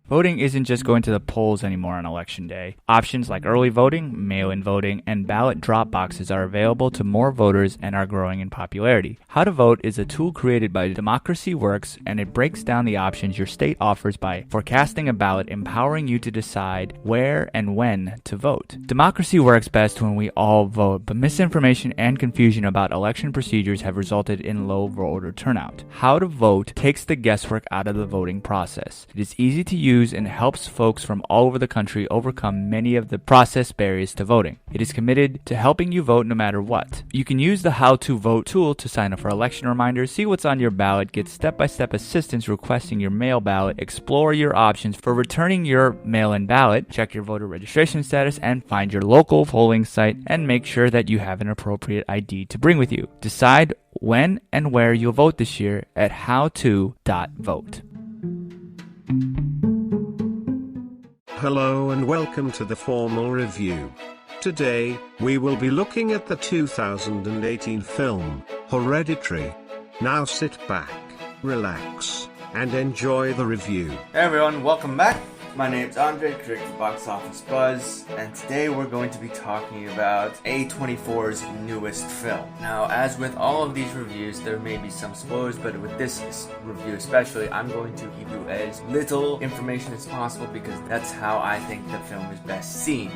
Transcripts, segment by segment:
Voting isn't just going to the polls anymore on Election Day. Options like early voting, mail-in voting, and ballot drop boxes are available to more voters and are growing in popularity. How to Vote is a tool created by Democracy Works, and it breaks down the options your state offers by forecasting a ballot, empowering you to decide where and when to vote. Democracy works best when we all vote, but misinformation and confusion about election procedures have resulted in low voter turnout. How to Vote takes the guesswork out of the voting process. It is easy to use and helps folks from all over the country overcome many of the process barriers to voting. It is committed to helping you vote no matter what. You can use the How to Vote tool to sign up for election reminders, see what's on your ballot, get step-by-step assistance requesting your mail ballot, explore your options for returning your mail-in ballot, check your voter registration status, and find your local polling site, and make sure that you have an appropriate ID to bring with you. Decide when and where you'll vote this year at howto.vote. Hello and welcome to the formal review. Today, we will be looking at the 2018 film, Hereditary. Now sit back, relax, and enjoy the review. Hey everyone, welcome back. My name's Andre, creator of Box Office Buzz, and today we're going to be talking about A24's newest film. Now, as with all of these reviews, there may be some spoilers, but with this review especially, I'm going to give you as little information as possible because that's how I think the film is best seen.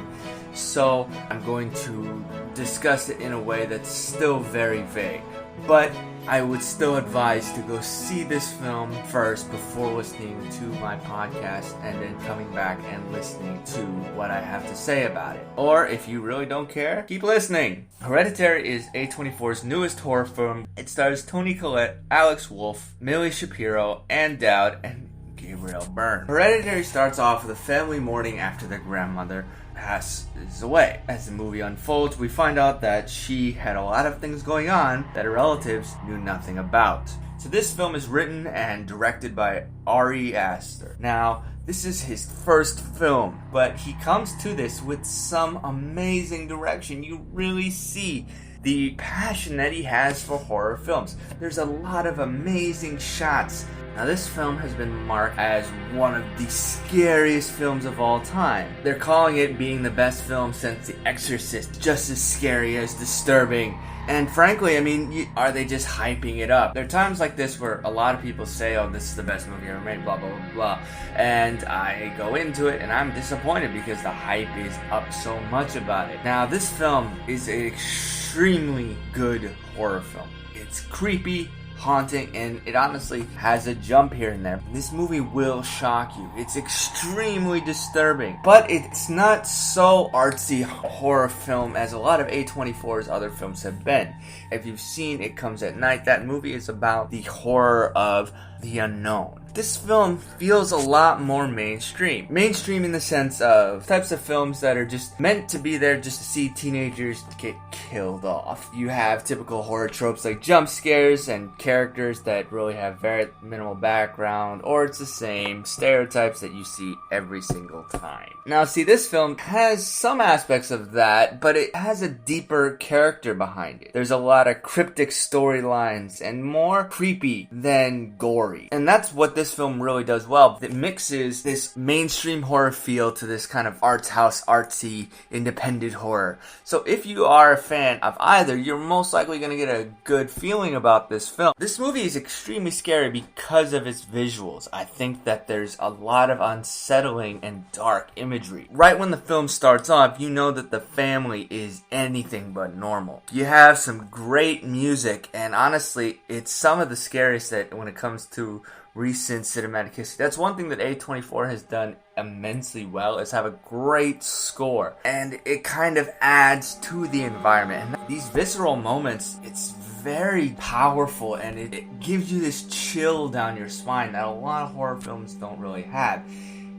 So, I'm going to discuss it in a way that's still very vague, but I would still advise to go see this film first before listening to my podcast and then coming back and listening to what I have to say about it. Or if you really don't care, keep listening. Hereditary is A24's newest horror film. It stars Toni Collette, Alex Wolff, Millie Shapiro, Ann Dowd, and Gabriel Byrne. Hereditary starts off with a family mourning after their grandmother passes away. As the movie unfolds, we find out that she had a lot of things going on that her relatives knew nothing about. So this film is written and directed by Ari Aster. Now, this is his first film, but he comes to this with some amazing direction. You really see the passion that he has for horror films. There's a lot of amazing shots. Now this film has been marked as one of the scariest films of all time. They're calling it being the best film since The Exorcist, just as scary as disturbing. And frankly, I mean, are they just hyping it up? There are times like this where a lot of people say, oh, this is the best movie ever made, blah, blah, blah, blah. And I go into it and I'm disappointed because the hype is up so much about it. Now, this film is an extremely good horror film. It's creepy, haunting, and it honestly has a jump here and there. This movie will shock you. It's extremely disturbing, but it's not so artsy horror film as a lot of A24's other films have been. If you've seen It Comes at Night, that movie is about the horror of the unknown. This film feels a lot more mainstream. Mainstream in the sense of types of films that are just meant to be there just to see teenagers get killed off. You have typical horror tropes like jump scares and characters that really have very minimal background, or it's the same stereotypes that you see every single time. Now see, this film has some aspects of that, but it has a deeper character behind it. There's a lot of cryptic storylines and more creepy than gory. And that's what this film really does well. It mixes this mainstream horror feel to this kind of arts house, artsy, independent horror. So if you are a fan of either, you're most likely going to get a good feeling about this film. This movie is extremely scary because of its visuals. I think that there's a lot of unsettling and dark imagery. Right when the film starts off, you know that the family is anything but normal. You have some great music, and honestly, it's some of the scariest that when it comes to recent cinematic history. That's one thing that A24 has done immensely well, is have a great score, and it kind of adds to the environment. And these visceral moments, it's very powerful, and it gives you this chill down your spine that a lot of horror films don't really have.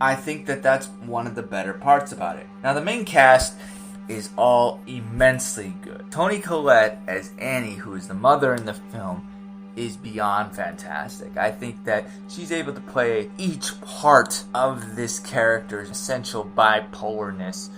I think that that's one of the better parts about it. Now the main cast is all immensely good. Toni Collette as Annie, who is the mother in the film, is beyond fantastic. I think that she's able to play each part of this character's essential bipolarness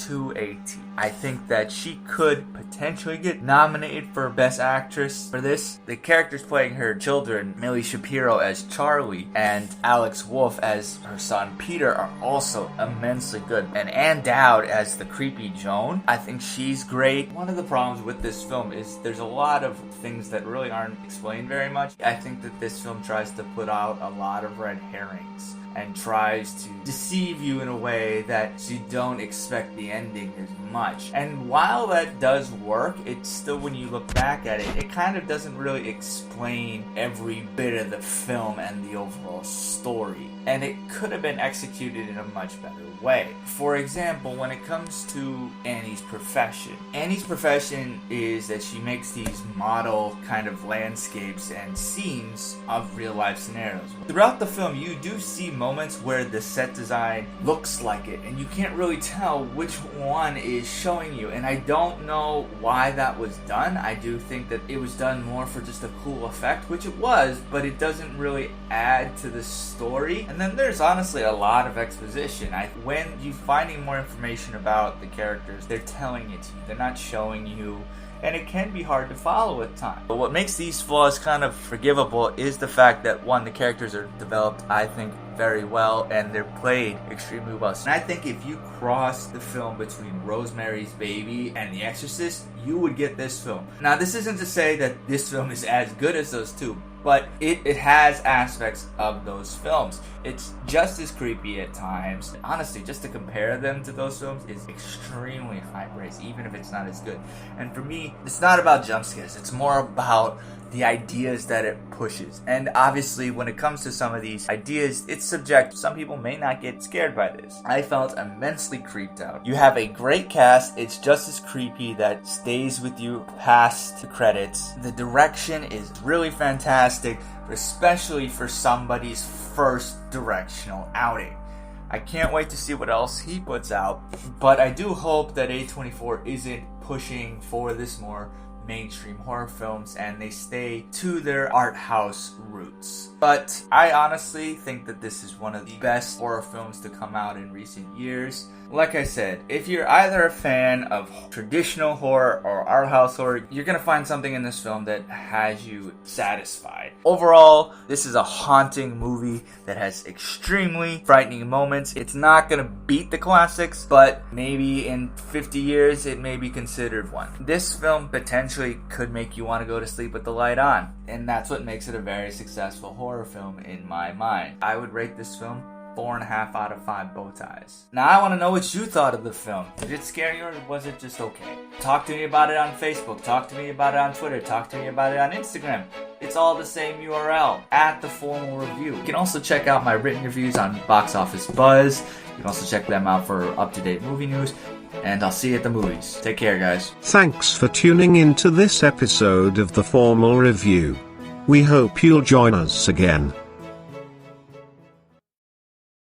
to a T. I think that she could potentially get nominated for Best Actress for this. The characters playing her children, Millie Shapiro as Charlie and Alex Wolff as her son Peter, are also immensely good. And Ann Dowd as the creepy Joan, I think she's great. One of the problems with this film is there's a lot of things that really aren't explained very much. I think that this film tries to put out a lot of red herrings and tries to deceive you in a way that you don't expect the ending as much. And while that does work, it's still, when you look back at it, it kind of doesn't really explain every bit of the film and the overall story. And it could have been executed in a much better way. For example, when it comes to Annie's profession is that she makes these model kind of landscapes and scenes of real life scenarios. Throughout the film, you do see moments where the set design looks like it, and you can't really tell which one is showing you. And I don't know why that was done. I do think that it was done more for just a cool effect, which it was, but it doesn't really add to the story. And then there's honestly a lot of exposition. When you're finding more information about the characters, they're telling it to you. They're not showing you, and it can be hard to follow at times. But what makes these flaws kind of forgivable is the fact that, one, the characters are developed, I think, very well, and they're played extremely well. And I think if you cross the film between Rosemary's Baby and The Exorcist, you would get this film. Now, this isn't to say that this film is as good as those two, but it has aspects of those films. It's just as creepy at times. Honestly, just to compare them to those films is extremely high praise, even if it's not as good. And for me, it's not about jump scares. It's more about the ideas that it pushes. And obviously, when it comes to some of these ideas, it's subjective. Some people may not get scared by this. I felt immensely creeped out. You have a great cast. It's just as creepy, that stays with you past the credits. The direction is really fantastic, especially for somebody's first directional outing. I can't wait to see what else he puts out, but I do hope that A24 isn't pushing for this more mainstream horror films and they stay to their art house roots. But I honestly think that this is one of the best horror films to come out in recent years. Like I said, if you're either a fan of traditional horror or art house horror, you're gonna find something in this film that has you satisfied. Overall, this is a haunting movie that has extremely frightening moments. It's not gonna beat the classics, but maybe in 50 years it may be considered one. This film potentially could make you want to go to sleep with the light on, and that's what makes it a very successful horror film in my mind. I would rate this film 4.5 out of 5 bow ties. Now, I want to know what you thought of the film. Did it scare you, or was it just okay? Talk to me about it on Facebook. Talk to me about it on Twitter. Talk to me about it on Instagram. It's all the same URL, at The Formal Review. You can also check out my written reviews on Box Office Buzz. You can also check them out for up-to-date movie news. And I'll see you at the movies. Take care, guys. Thanks for tuning in to this episode of The Formal Review. We hope you'll join us again.